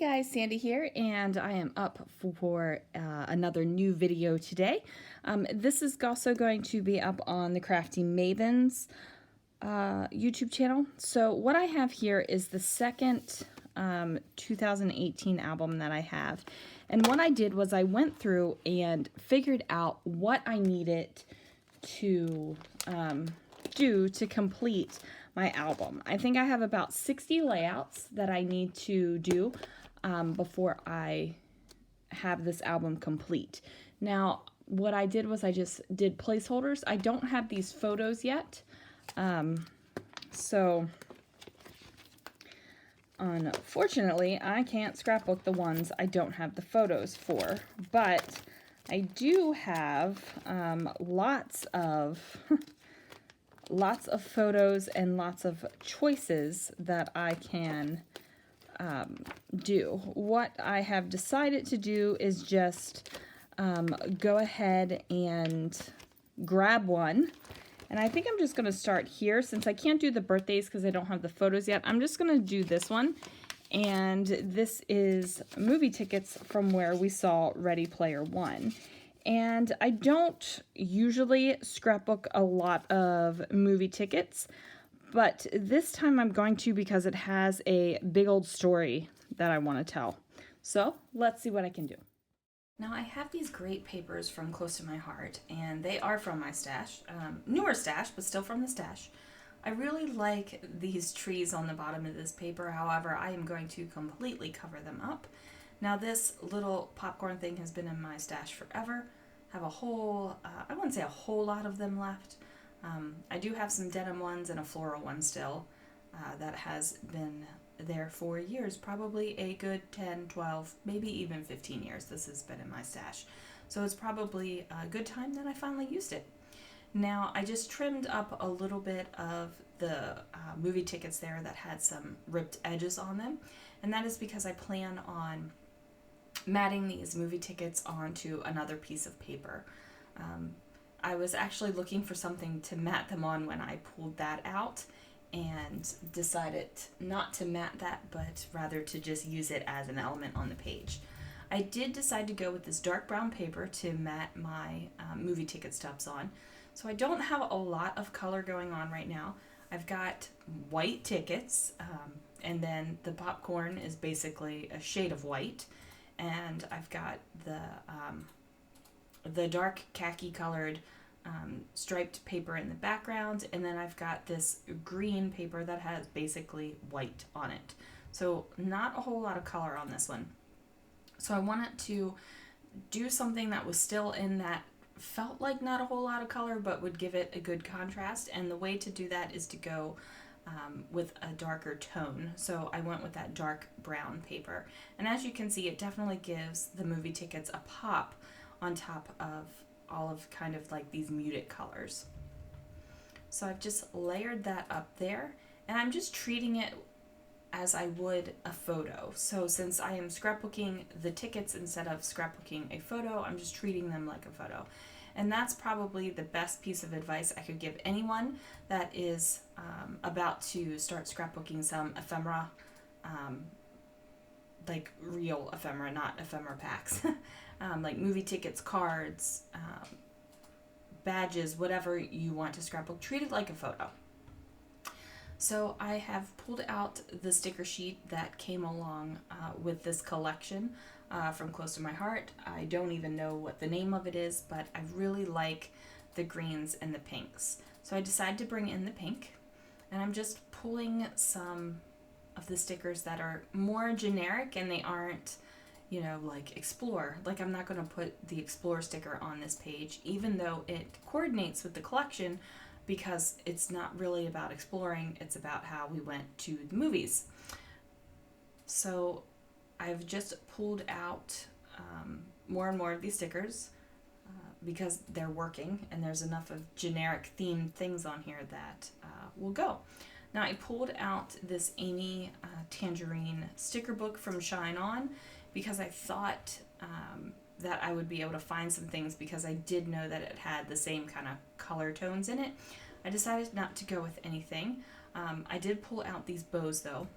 guys, Sandy here, and I am up for another new video today. This is also going to be up on the Crafty Maven's YouTube channel. So what I have here is the second 2018 album that I have. And what I did was I went through and figured out what I needed to do to complete my album. I think I have about 60 layouts that I need to do before I have this album complete. Now, what I did was I just did placeholders. I don't have these photos yet, so unfortunately, I can't scrapbook the ones I don't have the photos for, but I do have lots of lots of photos and lots of choices that I can do. What I have decided to do is just go ahead and grab one. And I think I'm just going to start here. Since I can't do the birthdays because I don't have the photos yet, I'm just going to do this one. And this is movie tickets from where we saw Ready Player One. And I don't usually scrapbook a lot of movie tickets, but this time I'm going to because it has a big old story that I want to tell. So let's see what I can do. Now I have these great papers from Close to My Heart, and they are from my stash. Newer stash, but still from the stash. I really like these trees on the bottom of this paper, however, I am going to completely cover them up. Now this little popcorn thing has been in my stash forever. I have a whole, I wouldn't say a whole lot of them left. I do have some denim ones and a floral one still that has been there for years, probably a good 10, 12, maybe even 15 years this has been in my stash. So it's probably a good time that I finally used it. Now I just trimmed up a little bit of the movie tickets there that had some ripped edges on them, and that is because I plan on matting these movie tickets onto another piece of paper. I was actually looking for something to mat them on when I pulled that out and decided not to mat that, but rather to just use it as an element on the page. I did decide to go with this dark brown paper to mat my movie ticket stubs on. So I don't have a lot of color going on right now. I've got white tickets, and then the popcorn is basically a shade of white. And I've got the dark khaki colored striped paper in the background, and then I've got this green paper that has basically white on it. So not a whole lot of color on this one. So I wanted to do something that was still in that felt like not a whole lot of color but would give it a good contrast, and the way to do that is to go with a darker tone. So I went with that dark brown paper, and as you can see, it definitely gives the movie tickets a pop on top of all of kind of like these muted colors. So I've just layered that up there, and I'm just treating it as I would a photo. So since I am scrapbooking the tickets instead of scrapbooking a photo, I'm just treating them like a photo. And that's probably the best piece of advice I could give anyone that is about to start scrapbooking some ephemera, like real ephemera, not ephemera packs, like movie tickets, cards, badges, whatever you want to scrapbook, treat it like a photo. So I have pulled out the sticker sheet that came along with this collection from Close to My Heart. I don't even know what the name of it is, but I really like the greens and the pinks. So I decided to bring in the pink, and I'm just pulling some of the stickers that are more generic and they aren't, you know, like Explore. Like I'm not going to put the Explore sticker on this page, even though it coordinates with the collection, because it's not really about exploring, it's about how we went to the movies. So I've just pulled out more and more of these stickers because they're working, and there's enough of generic themed things on here that will go. Now I pulled out this Amy Tangerine sticker book from Shine On because I thought that I would be able to find some things, because I did know that it had the same kind of color tones in it. I decided not to go with anything. I did pull out these bows though,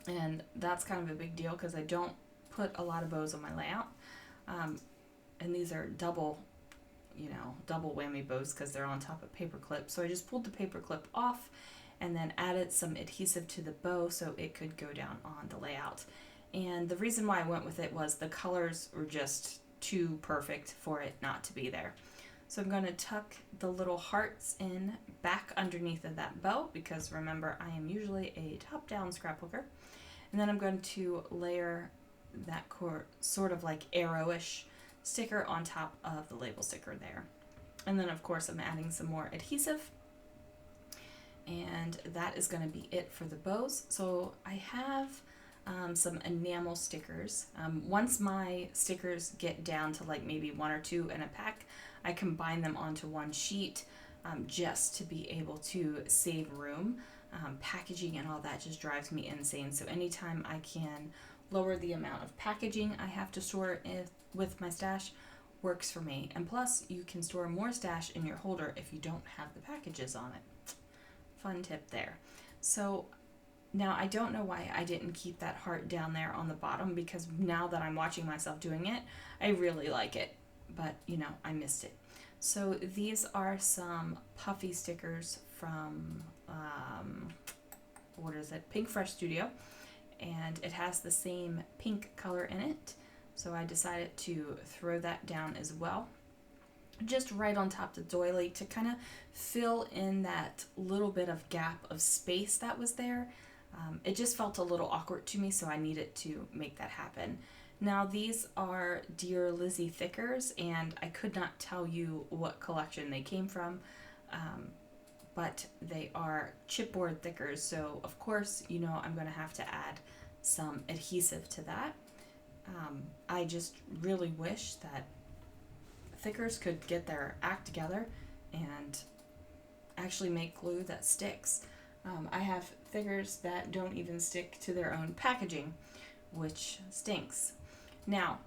And that's kind of a big deal because I don't put a lot of bows on my layout. And these are double whammy bows because they're on top of paper clip. So I just pulled the paper clip off and then added some adhesive to the bow so it could go down on the layout. And the reason why I went with it was the colors were just too perfect for it not to be there. So I'm going to tuck the little hearts in back underneath of that bow because remember, I am usually a top-down scrapbooker. And then I'm going to layer that sort of like arrow-ish sticker on top of the label sticker there. And then of course I'm adding some more adhesive. And that is going to be it for the bows. So I have some enamel stickers. Once my stickers get down to like maybe 1 or 2 in a pack, I combine them onto one sheet just to be able to save room. Packaging and all that just drives me insane. So anytime I can lower the amount of packaging I have to store with my stash works for me. And plus, you can store more stash in your holder if you don't have the packages on it. Fun tip there. So now I don't know why I didn't keep that heart down there on the bottom because now that I'm watching myself doing it, I really like it. But, I missed it. So these are some puffy stickers from, Pink Fresh Studio. And it has the same pink color in it. So I decided to throw that down as well. Just right on top of the doily to kind of fill in that little bit of gap of space that was there. It just felt a little awkward to me, so I needed to make that happen. Now these are Dear Lizzie thickers, and I could not tell you what collection they came from, but they are chipboard thickers, so of course, I'm going to have to add some adhesive to that. I just really wish that thickers could get their act together and actually make glue that sticks. I have thickers that don't even stick to their own packaging, which stinks. Now,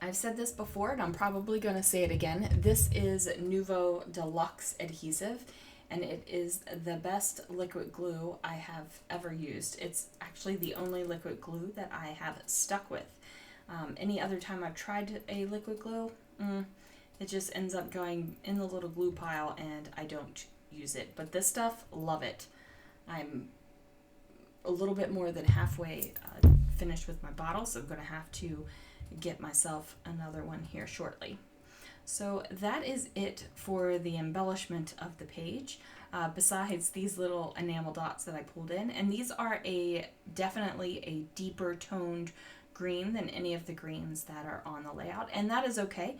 I've said this before, and I'm probably going to say it again. This is Nouveau Deluxe adhesive, and it is the best liquid glue I have ever used. It's actually the only liquid glue that I have stuck with. Any other time I've tried a liquid glue, it just ends up going in the little glue pile, and I don't use it. But this stuff, love it. I'm a little bit more than halfway finished with my bottle, so I'm going to have to get myself another one here shortly. So that is it for the embellishment of the page, besides these little enamel dots that I pulled in. And these are definitely a deeper toned green than any of the greens that are on the layout. And that is okay,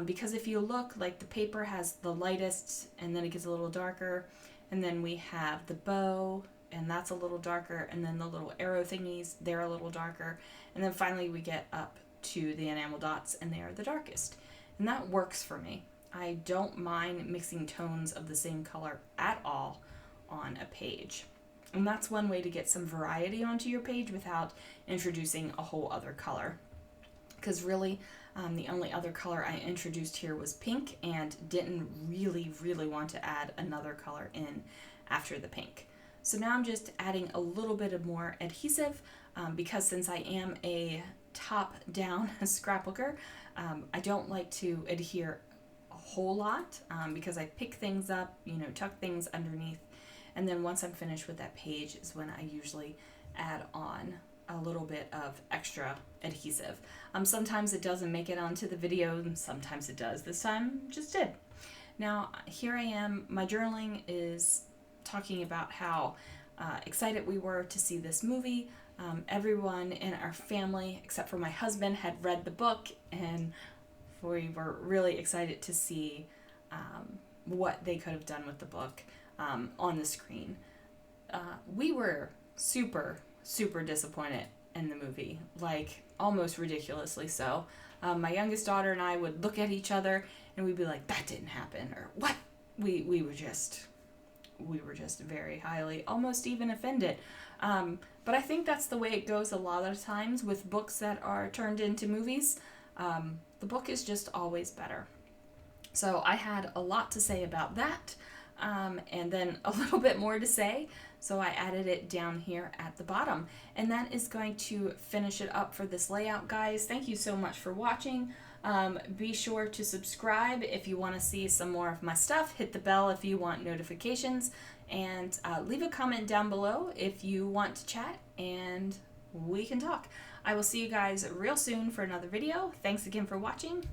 because if you look, like the paper has the lightest, and then it gets a little darker, and then we have the bow, and that's a little darker, and then the little arrow thingies, they're a little darker, and then finally we get up to the enamel dots, and they are the darkest. And that works for me. I don't mind mixing tones of the same color at all on a page. And that's one way to get some variety onto your page without introducing a whole other color. Because really, the only other color I introduced here was pink, and didn't really want to add another color in after the pink. So now I'm just adding a little bit of more adhesive, because since I am a top-down scrapbooker, I don't like to adhere a whole lot, because I pick things up, tuck things underneath, and then once I'm finished with that page is when I usually add on a little bit of extra adhesive. Sometimes it doesn't make it onto the video, and sometimes it does. This time, just did. Now, here I am. My journaling is talking about how excited we were to see this movie. Everyone in our family, except for my husband, had read the book, and we were really excited to see what they could have done with the book on the screen. We were super disappointed in the movie, like almost ridiculously so. My youngest daughter and I would look at each other and we'd be like, that didn't happen, or what? We were just very highly, almost even offended. But I think that's the way it goes a lot of times with books that are turned into movies. The book is just always better. So I had a lot to say about that. and then a little bit more to say. So I added it down here at the bottom. And that is going to finish it up for this layout, guys. Thank you so much for watching. Be sure to subscribe if you want to see some more of my stuff. Hit the bell if you want notifications. And leave a comment down below if you want to chat, and we can talk. I will see you guys real soon for another video. Thanks again for watching.